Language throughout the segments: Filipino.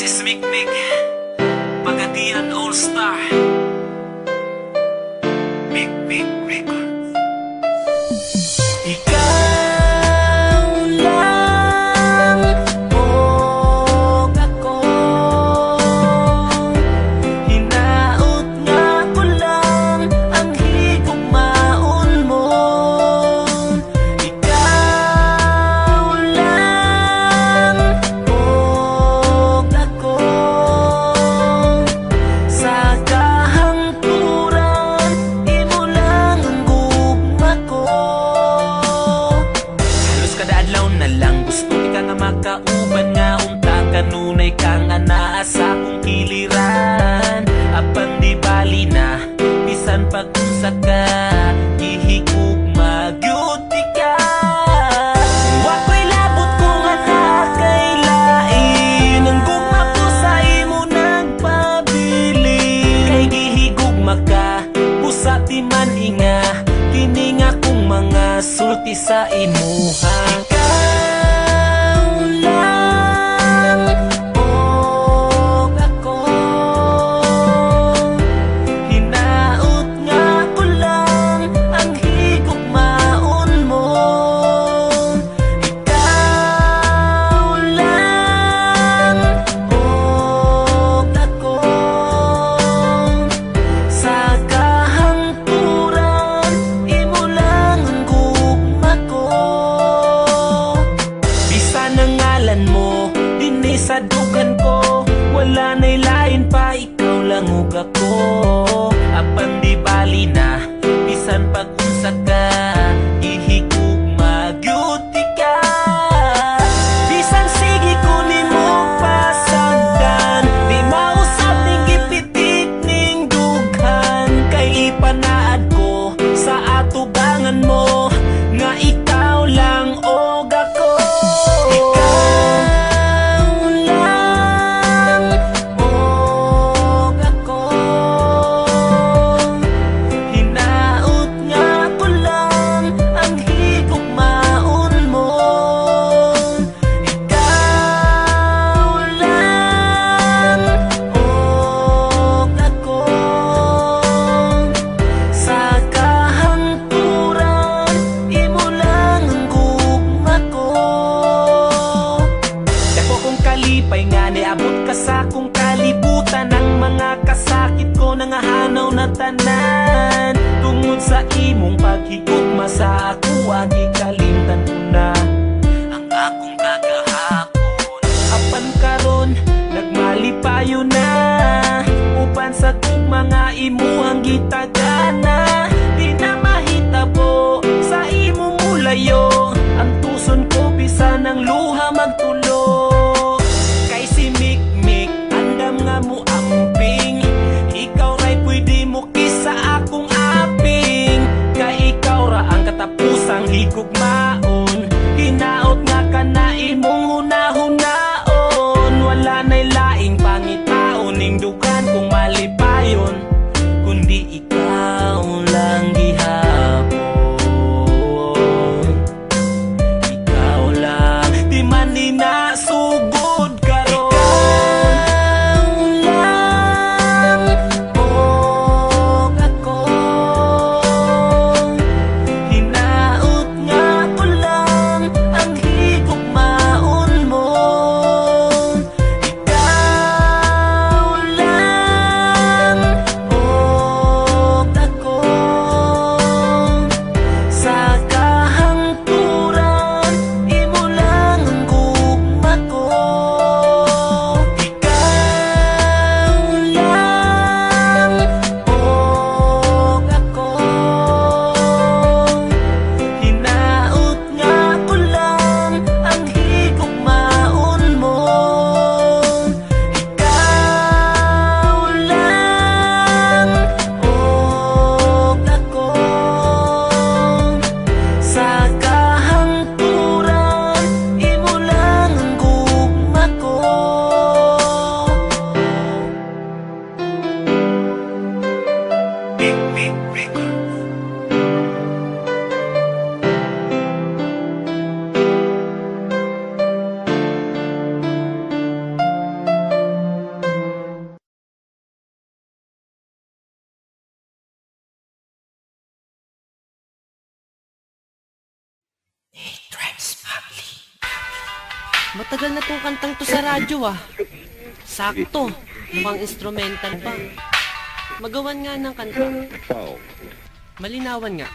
This is Mikmik, Pagadian All-Star, Mikmik Records. Ikaw lang o ako, hinaot nga ko lang ang higugmaon mo. Ikaw lang o ako, sa kahangturan imo lang ang gugma ko. Halos kada adlaw na lang gusto ka nga makauban nga unta kanunay kang anaa sa akong kiliran. Apan di bali na bisan pag-unsa ka gihigugma gyud ka. Wako'y labot ko nga nakailain ang gugma ko sa imo nagpabili. Kay gihigugma ka busa ti man inga kini nga kong mga sulti sa imuha. Ikaw lang o ako, hinaot nga ko lang ang higugmaon mo. Ikaw lang o ako, sa kahangturan imo lang ang gugma ko. Bisan ang ngalan mo dinhi sa dugan ko, wala na'y lain pa, ikaw lang ug ako. Apan di bali na bisan pag-unsa ka gihigugma gyud ka. Bisan sige ko nimo pasagdan, di mausap ning gipitik ning dughan. Kay ipanaad ko sa atubangan mo nga ikaw lang og ako. Ikaw lang og ako, hinaot nga ko lang ang higugmaon mo. Ikaw lang og ako, sa kahangturan imo lang ang gugma ko. Dako kong kalipay nga niabot ka sa akong kalibutan. Ang mga kasakit ko nangahanaw na tanan tungod sa imong paghigugma sa ako. Gikalimtan ko na ang akong kagahapon. Apan karon nagmalipayo na upan sa tugma nga imuhang gitagana. Di na mahitabo sa imong mulayo ang tuson ko bisan ang luha magtulo. Kay si Mikmik andam nga mo amping, ikaw ra'y pwede mo kisa akong aping. Kay ikaw ra ang katapusang higugmaon, hinaot nga ka na imong hunahunahon. Wala na'y laing pangitaon ning dugan kung malipayon, kundi ikaw lang gihapon. Ikaw lang di man ninasugod karon. Ikaw lang og ako, hinaot nga ko lang Matagal na tong kantang to sa radyo ah. Sakto, mukhang instrumental pa. Magawan nga ng kanta. Malinawan nga.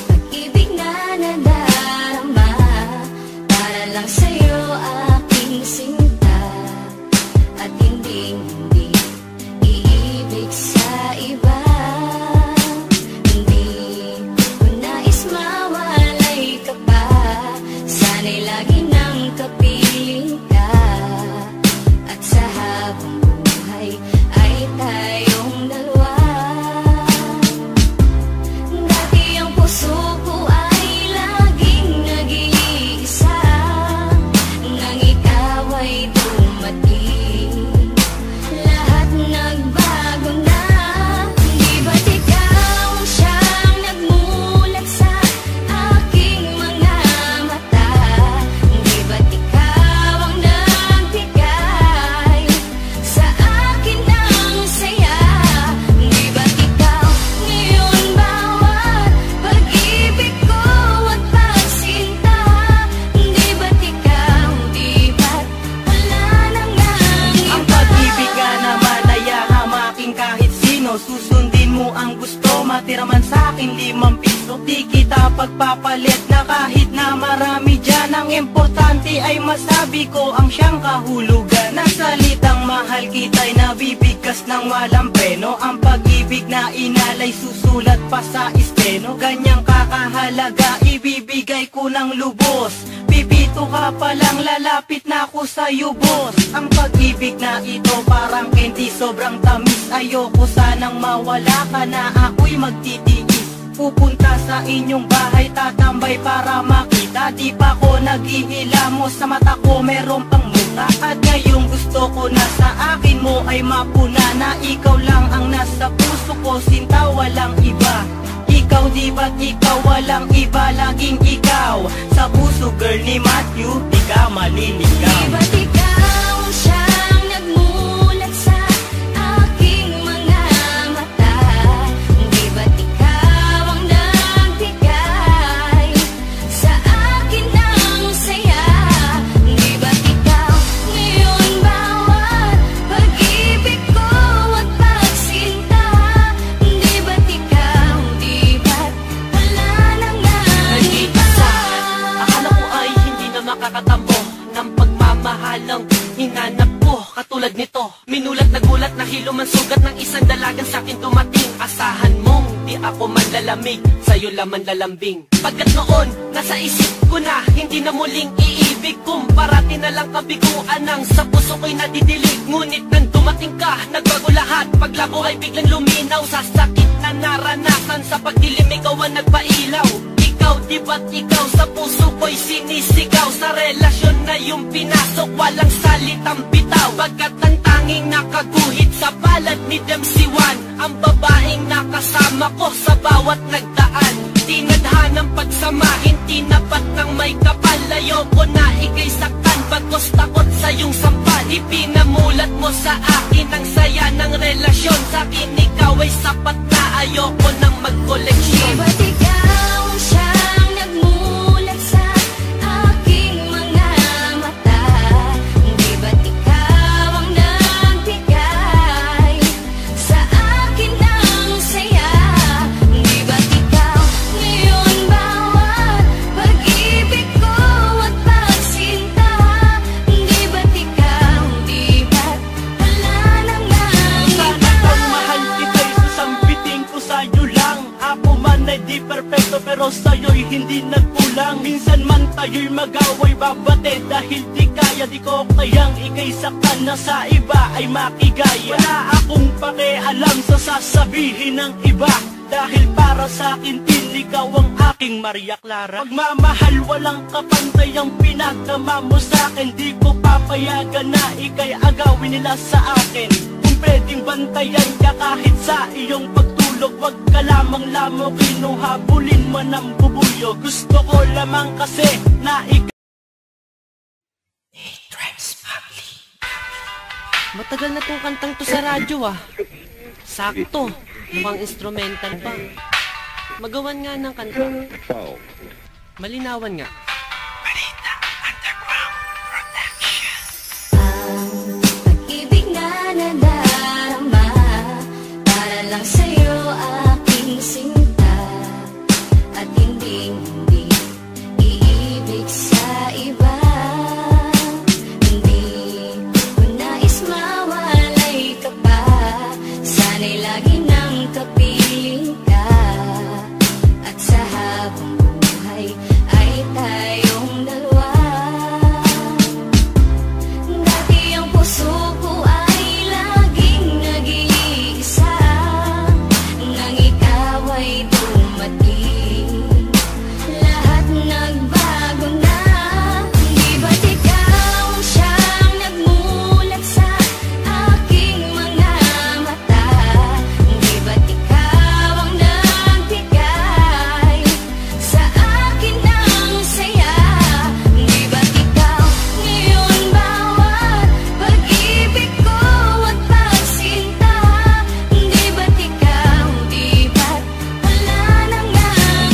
Pag-ibig na nadarama, para lang sa'yo aking sinta, at hindi iibig sa iba. Hindi ko nais mawalay ka pa, sana'y lagi nang kapiling ka, at sa habang buhay ay tayong dalawa. Dati ang puso ko ay laging nag-iisa, nang ikaw ay dumating, lahat nagbago na. Di ba't ikaw siyang nagmulat sa aking mga mata? Di ba't ikaw ang nagbigay sa akin ng saya? Di ba't ikaw ngayon bawat pag-ibig ko at pagsinta? Di ba't ikaw, di ba't wala nang Ang iba? pag-ibig ka naman ay hamaking kahit sino. Susundin mo ang gusto, matira man sa'kin 5 piso. Di kita pagpapalit na kahit na marami dyan. Ang importante ay masabi ko ang siyang kahulugan. Nasalitang mahal kita'y nabibigkas ng walang preno. Ang pag-ibig na inalay susulat pa sa esteno. Ganyang kakahalaga ibibigay ko ng lubos. Pipito ka palang lalapit na ako sa'yo, boss. Ang pag-ibig na ito parang candy, sobrang tamis. Ayoko sanang mawala ka na ako'y magtitiis. Pupunta sa inyong bahay, tatambay para makita. Di pa ko naghihilamos, sa mata ko meron pang muta. At ngayong gusto ko na sa akin mo ay mapuna, na ikaw lang ang nasa puso ko, sinta walang iba. Ikaw di ba't ikaw walang iba, laging ikaw sa puso, girl ni Matthew, di ka maliligaw. Di ba't ikaw siyang nagmulat sa aking mga mata? Di ba't ikaw ang nagbigay sa akin ng saya? Di ba't ikaw ngayon bawat pag-ibig ko at pagsinta? Di ba't ikaw, di ba't wala nang iba? Akala ko ay hindi na makakatampo ng pagmamahalang hinanap ko. Katulad nito, minulat na gulat na hilo man sugat ng isang dalagan sa'kin dumating. Asahan mong di ako manlalamig, sa'yo laman lalambing. Pagkat noon, nasa isip ko na hindi na muling iibig. Parati na lang kabiguan ang sa puso ko'y nadidilig. Ngunit nang dumating ka, nagbago lahat. Paglabo ay biglang luminaw sa sakit na naranasan. Sa pagdilim ikaw ang nagpailaw. Ikaw, di ba't ikaw sa puso ko'y sinisigaw? Sa relasyon na yung pinasok, walang salitang bitaw. Pagkat ang tanging nakaguhit sa palad ni Demsiwan, ang babaeng nakasama ko sa bawat nagdaan. Tinadhanang pagsamahin, tinapat ng may kapal. Ayoko na ika'y saktan, bagos takot sa iyong sampal. Ipinamulat mo sa akin ang saya ng relasyon. Sa akin ikaw ay sapat na, ayoko nang Di mag-koleksyon. ba't ikaw siyang nagmulat sa aking mga mata? Di ba't ikaw ang nagbigay sa akin ng saya? Di ba't ikaw ngayon bawat pag-ibig ko at pagsinta? Di ba't ikaw, di ba't wala nang Sana iba? kang mahal kita'y susambiting ko sa'yo lang. Ako man ay di perfecto pero sa'yo'y hindi nagkulang. Minsan man tayo'y mag-away babate, dahil di kaya, di ko kayang ika'y saktan na sa iba ay makigaya. Wala akong pakialam sa sasabihin ng iba, dahil para sa akin din ikaw ang aking Maria Clara. Pagmamahal walang kapantay ang pinagdama mo sa akin. Di ko papayagan na ika'y agawin nila sa akin. Kung pwedeng bantayan ka kahit sa iyong pagtulog, wag ka lamang lamang kinuhabulin mo ng bubuyo. Gusto ko lamang kasi na ikaw. Matagal na tong kantang to sa radyo ah. Sakto, mukhang instrumental pa. Magawan nga ng kanta. Malinawan nga. Ang pag-ibig na nadarama para lang sa'yo aking sinta, at hindi iibig sa iba. Hindi ko nais mawalay ka pa, sana'y lagi nang kapiling ka, at sa habang buhay ay tayong dalawa. Dati ang puso ko ay laging nag-iisa, nang ikaw ay dumating, lahat nagbago na. Di ba't ikaw siyang nagmulat sa aking mga mata? Di ba't ikaw ang nagbigay sa akin ng saya? Di ba't ikaw ngayon bawat pag-ibig ko at pagsinta? Di ba't ikaw, di ba't wala nang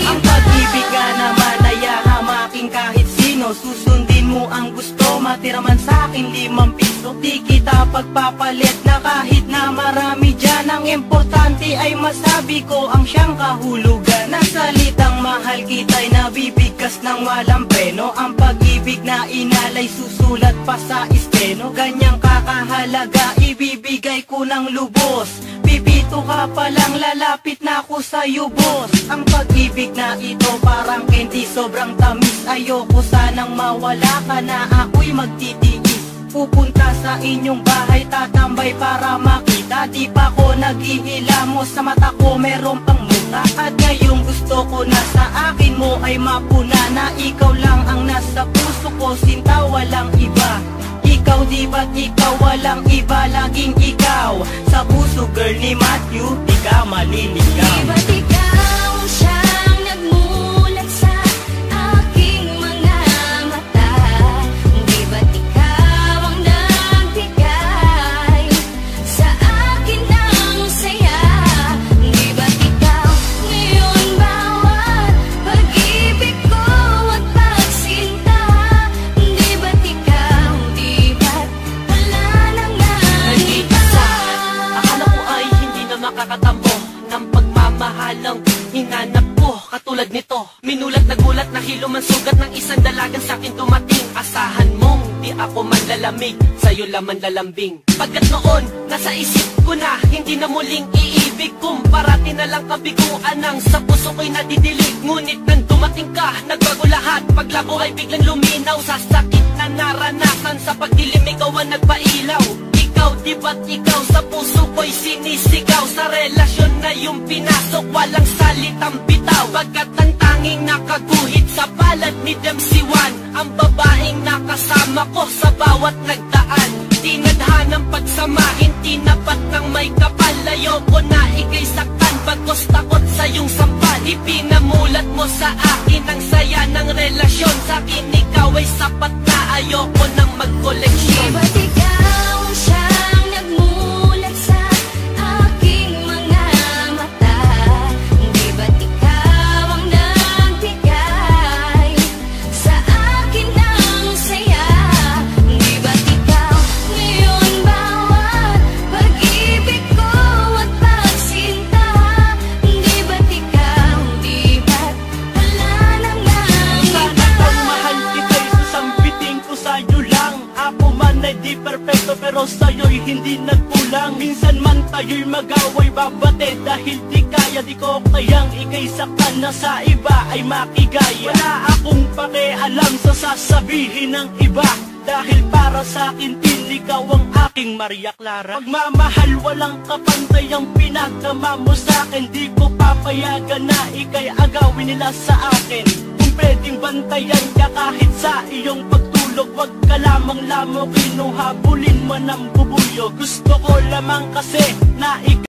Ang pag-ibig ka naman ay hahamakin kahit sino. Susundin mo ang gusto, matira man sa'kin 5 piso. Di kita pagpapalit na kahit na marami dyan. Ang importante ay masabi ko ang siyang kahulugan. Na salitang mahal kita'y nabibigkas ng walang preno. Ang pag-ibig na inalay susulat pa sa esteno. Ganyang kakahalaga ibibigay ko ng lubos. Pipito ka palang lalapit na ako sa'yo, boss. Ang pag-ibig na ito parang candy, sobrang tamis. Ayoko sanang mawala ka na ako'y magtitiis. Pupunta sa inyong bahay, tatambay para makita. Di pa ko naghihilamos, sa mata ko meron pang muta. At ngayong gusto ko na sa akin mo ay mapuna, na ikaw lang ang nasa puso ko, sinta walang iba. Ikaw di ba't ikaw walang iba, laging ikaw sa puso, girl ni Matthew, di ka maliligaw. Di ba't ikaw siyang nagmulat sa aking mga mata? Di ba't ikaw ang nagbigay sa akin ng saya? Di ba't ikaw ngayon bawat pag-ibig ko at pagsinta? Di ba't ikaw, di ba't wala nang Nag-iisa, akala ko ay hindi na makakatambo ng pagmamahalang hinanap ko katulad nito. Minulat na gulat na hilo man sugat ng isang dalagang sa'kin dumating. Asahan mong di ako manlalamig, sa'yo laman lalambing. Pagkat noon, nasa isip ko na hindi na muling iibig. Kung parati na lang kabiguan ng sa puso ko'y nadidilig. Ngunit nang dumating ka, nagbago lahat. Paglabo ay biglang luminaw sa sakit na naranasan. Sa pagdilim ikaw ang nagpailaw. Ikaw, di ba't ikaw sa puso ko'y sinisigaw? Sa relasyon na yung pinasok, walang salitang bitaw. Pagkat ang tanging nakaguhit sa palad ni Demsiwan, ang babaeng nakasama ko sa bawat nagdaan. Tinadhanang pagsamahin, tinapat ng may kapal. Ayoko na ika'y saktan, bagos takot sa iyong sampal. Ipinamulat mo sa akin ang saya ng relasyon. Sa akin ikaw ay sapat na, ayoko nang Di magkoleksyon. ba't ikaw siyang nagmulat sa aking mga mata? Di ba't ikaw ang nagbigay sa akin ng saya? Di ba't ikaw ngayon bawat pag-ibig ko at pagsinta? Di ba't ikaw, di ba't wala nang Sana kang mahal kita'y susambitin ko sa'yo lang. Ako man ay di perfecto pero sa'yo'y hindi nagkulang. Minsan man tayo'y mag-away babate, dahil di kaya, di ko kayang ika'y saktan na sa iba ay makigaya. Wala akong pakialam sa sasabihin ng iba, dahil para sa'kin din ikaw ang aking Maria Clara. Pagmamahal walang kapantay ang pinagdama mo sa'kin. Di ko papayagan na ika'y agawin nila sa akin. Kung pwedeng bantayan ka kahit sa iyong pagtulog, wag ka lamang lamok, kinuhabulin mo ng bubuyo. Gusto ko lamang kasi na ikaw